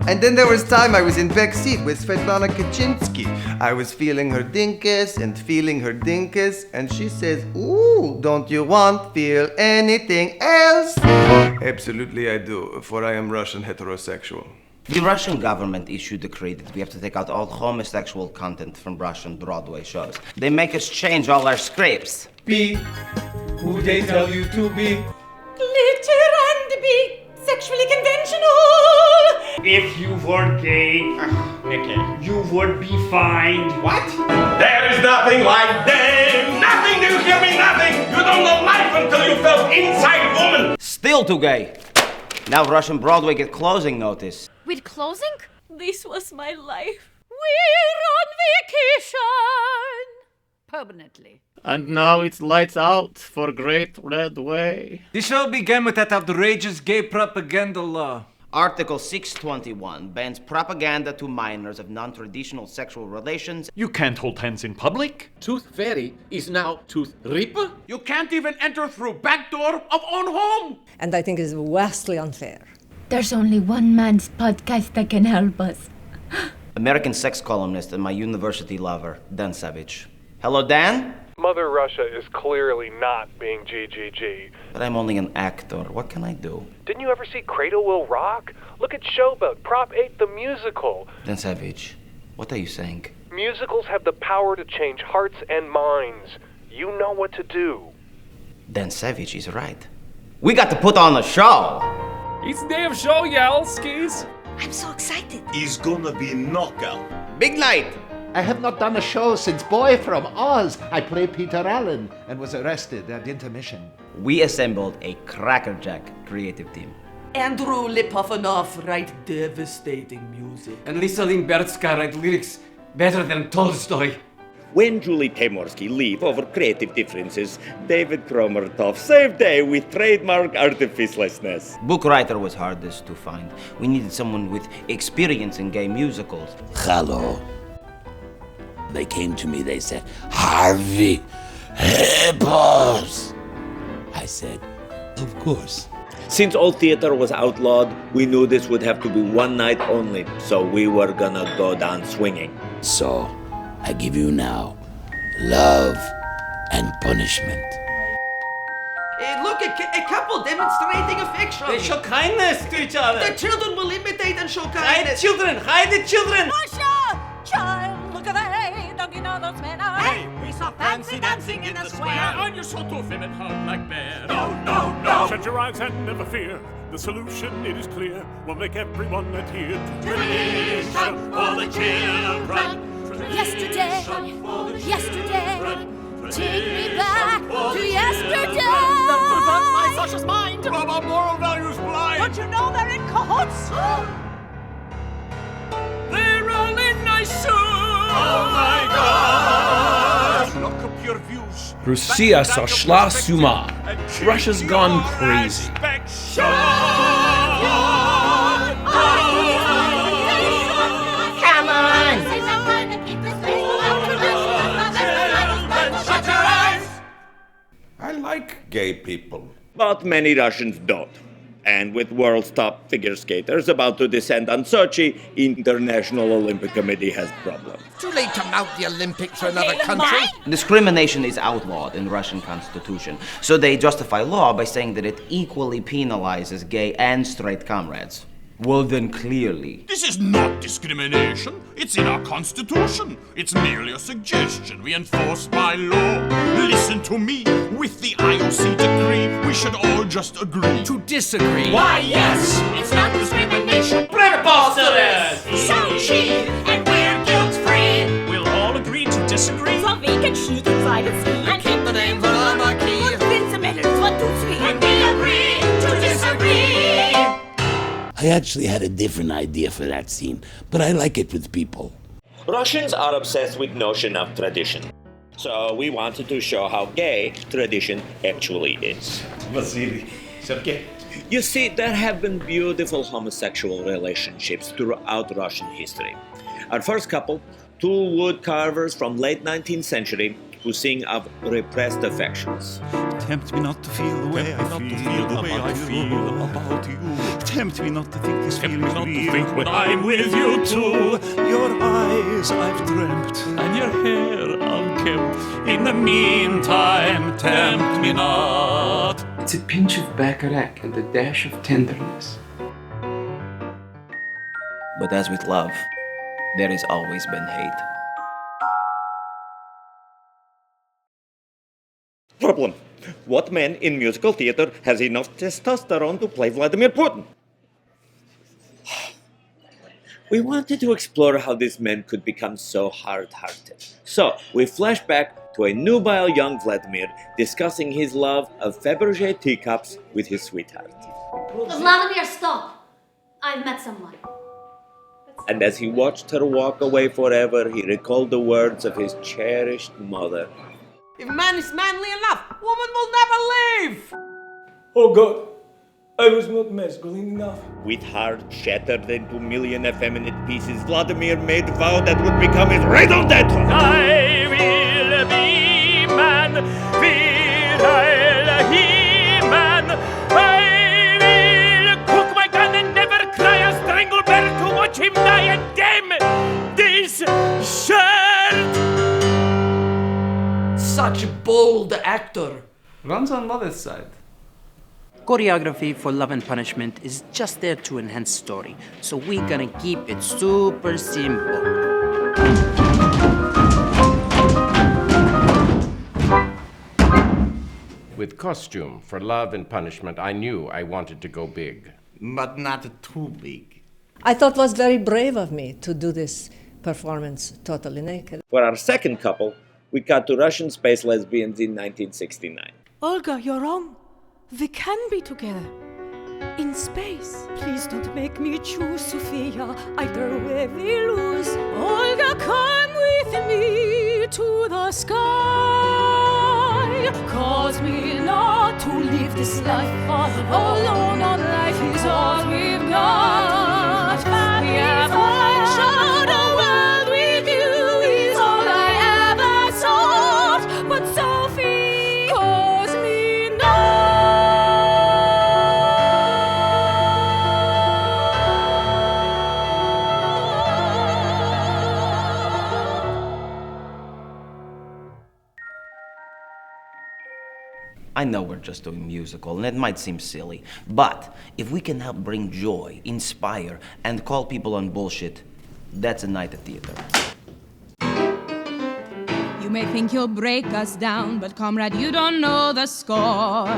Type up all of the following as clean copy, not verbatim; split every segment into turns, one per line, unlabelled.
And then there was time I was in back seat with Svetlana Kaczynski. I was feeling her dinkus and feeling her dinkus, and she says, "Ooh, don't you want feel anything else?" Absolutely I do, for I am Russian heterosexual.
The Russian government issued a decree that we have to take out all homosexual content from Russian Broadway shows. They make us change all our scripts.
Be who they tell you to be.
Glitter and be sexually conventional.
If you were gay, Nicky, you would be fined.
What?
There is nothing like Dame. Nothing, do you hear me? Nothing. You don't know life until you felt inside woman.
Still too gay. Now Russian Broadway get closing notice.
With closing?
This was my life. We're on vacation.
Permanently.
And now it's lights out for Great Red Way.
The show began with that outrageous gay propaganda law.
Article 621 bans propaganda to minors of non-traditional sexual relations.
You can't hold hands in public.
Tooth Fairy is now Tooth Ripper?
You can't even enter through back door of own home.
And I think it is vastly unfair.
There's only one man's podcast that can help us.
American sex columnist and my university lover, Dan Savage. Hello, Dan?
Mother Russia is clearly not being GGG.
But I'm only an actor. What can I do?
Didn't you ever see Cradle Will Rock? Look at Showboat, Prop 8 the musical.
Dan Savage, what are you saying?
Musicals have the power to change hearts and minds. You know what to do.
Dan Savage is right. We got to put on a show.
It's damn show, Yalskis.
I'm so excited.
It's gonna be knockout.
Big night.
I have not done a show since Boy from Oz. I play Peter Allen and was arrested at intermission.
We assembled a crackerjack creative team.
Andrew Lipofanov write devastating music. And Lisa Limbertska write lyrics better than Tolstoy.
When Julie Tamorsky leave over creative differences, David Kromertov saved day with trademark artificialness.
Book writer was hardest to find. We needed someone with experience in gay musicals.
Hello. They came to me, they said, "Harvey, help us." I said, "Of course."
Since all theater was outlawed, we knew this would have to be one night only, so we were gonna go down swinging.
So, I give you now love and punishment.
Hey, look, a couple demonstrating affection. They show kindness to each other. The children will imitate and show kindness. Hide the children.
Russia, child, look at they, doggy those men are.
Hey, we saw fancy dancing in the square.
On your so to fit hard like bear.
No, no, no.
Shut your eyes and never fear. The solution, it is clear, will make everyone adhere.
Tradition for the children.
Yesterday, take me back to yesterday.
My socialist mind. Rob our moral values blind.
Don't you know they're in cahoots?
They're all in nice suits.
Oh my God! Look up your views.
Russia сошла с ума. Russia's gone crazy.
Come on!
I like gay people. But many Russians don't. And with world's top figure skaters about to descend on Sochi, International Olympic Committee has problems.
Too late to mount the Olympics for another country.
Discrimination is outlawed in Russian constitution, so they justify law by saying that it equally penalizes gay and straight comrades. Well then, clearly.
This is not discrimination. It's in our constitution. It's merely a suggestion we enforce by law. Listen to me. With the IOC decree, we should all just agree
To disagree.
Why, yes, it's not discrimination.
So cheap, and we're guilt-free.
We'll all agree to disagree.
So we can shoot and fight and see.
And keep the name for anarchy.
Vince Minutes, 1, 2, 3. And we agree to disagree.
I actually had a different idea for that scene, but I like it with people.
Russians are obsessed with notion of tradition. So we wanted to show how gay tradition actually is.
Vasily, Sergey.
You see, there have been beautiful homosexual relationships throughout Russian history. Our first couple, two wood carvers from late 19th century, who sing of repressed affections.
Tempt me not to feel the way I feel about you. Tempt me not to think this feeling's real.
Think when I'm with you too.
Your eyes I've dreamt,
And your hair unkempt. In the meantime, tempt me not.
It's a pinch of baccarat and a dash of tenderness.
But as with love, there has always been hate.
Problem. What man in musical theater has enough testosterone to play Vladimir Putin? We wanted to explore how this man could become so hard-hearted. So, we flash back to a nubile young Vladimir discussing his love of Fabergé teacups with his sweetheart.
Vladimir, stop! I've met someone.
And as he watched her walk away forever, he recalled the words of his cherished mother.
If man is manly enough, woman will never leave!
Oh God, I was not masculine enough.
With heart shattered into a million effeminate pieces, Vladimir made a vow that would become his raison d'etre.
I will be man, virile he-man. I will cook my gun and never cry a strangle bear to watch him die and damn this shirt.
Such a bold actor. Runs on mother's side.
Choreography for Love and Punishment is just there to enhance story, so we're gonna keep it super simple.
With costume for Love and Punishment, I knew I wanted to go big.
But not too big.
I thought it was very brave of me to do this performance totally naked.
For our second couple, we cut to Russian space lesbians in 1969.
Olga, you're wrong. We can be together. In space. Please don't make me choose, Sophia. Either way we lose. Olga, come with me to the sky. Cause me not to live this life alone. On life is all we've got. We have shown the world with you is all I ever sought. But Sophie, cause me not.
I know we're just doing musical, and it might seem silly, but if we can help bring joy, inspire, and call people on bullshit, that's a night at theater.
You may think you'll break us down, but comrade, you don't know the score.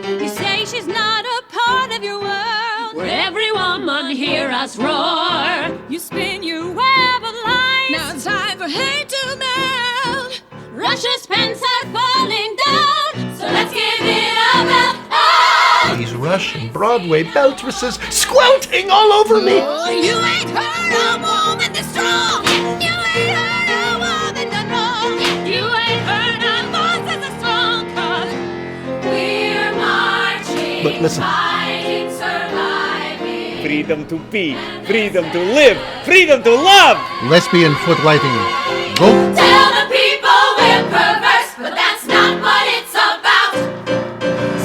You say she's not a part of your world,
Where every woman hear us roar.
you spin your web of lies.
Now it's time for hate to melt. Russia's pens are falling down, so let's give it a belt. Oh!
These Russian Broadway beltresses squelting all over me.
Oh, you ain't heard a woman that's strong. You ain't heard a woman done wrong. You ain't heard a voice that's strong, 'cause we're marching,
But listen.
fighting, surviving.
Freedom to be, freedom to live, freedom to love!
Lesbian foot lighting. Go.
Tell the people we're perverse, but that's not what it's about.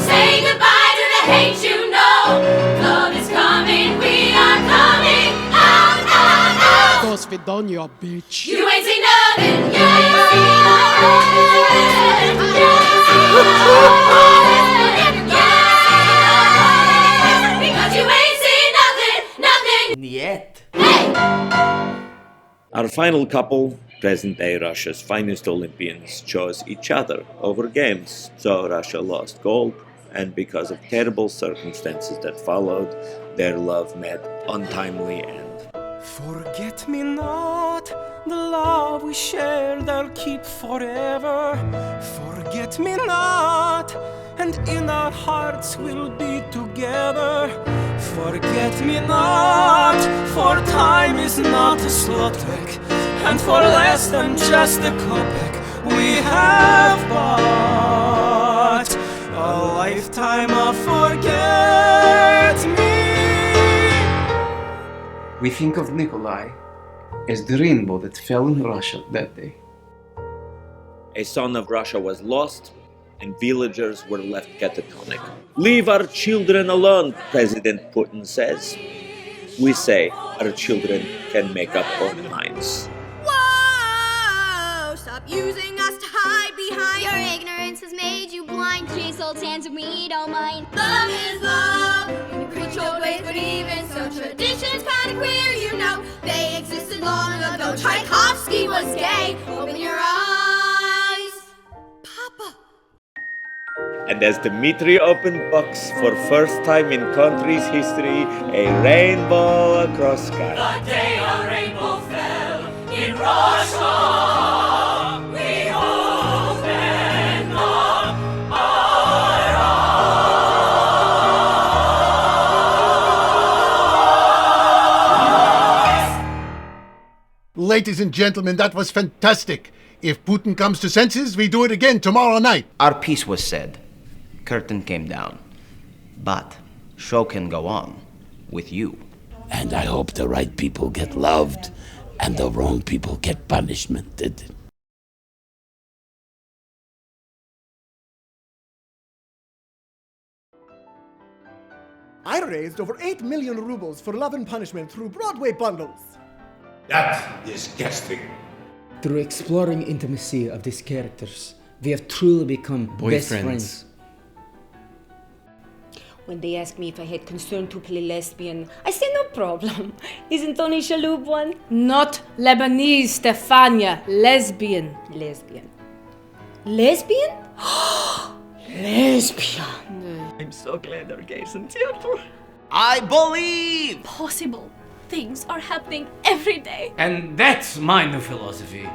Say goodbye to the hate, you know. Love is coming, we are coming out, out, out.
До свидания, bitch.
You ain't seen nothing, you ain't seen nothing. Because you ain't seen nothing, nothing.
Yet.
Our final couple, present-day Russia's finest Olympians, chose each other over games. So Russia lost gold, and because of terrible circumstances that followed, their love met untimely end.
Forget me not, the love we shared I'll keep forever. Forget me not, and in our hearts we'll be together. Forget me not, for time is not a slot trick, and for less than just a kopeck we have bought a lifetime of forget me.
We think of Nikolai as the rainbow that fell in Russia that day.
A son of Russia was lost, and villagers were left catatonic. Leave our children alone, President Putin says. We say our children can make up their own minds.
Whoa! Stop using us to hide behind. Your ignorance has made you blind. King Sultans and we don't mind. Love is love. You preach old ways, but even so, traditions kind of queer, you know. They existed long ago. Tchaikovsky was gay. Open your eyes, Papa.
And as Dmitri opened box for first time in country's history, a rainbow across sky.
The day a rainbow fell in Russia, we opened up our eyes.
Ladies and gentlemen, that was fantastic. If Putin comes to senses, we do it again tomorrow night.
Our piece was said. Curtain came down. But show can go on with you.
And I hope the right people get loved and the wrong people get punishmented.
I raised over 8 million rubles for Love and Punishment through Broadway bundles.
That's disgusting.
Through exploring intimacy of these characters, we have truly become best friends.
When they asked me if I had concern to play lesbian, I said no problem. Isn't Tony Shalhoub one?
Not Lebanese, Stefania. Lesbian.
Lesbian. Lesbian? Lesbian.
I'm so glad there are gays in theater.
I believe!
Possible things are happening every day.
And that's my new philosophy.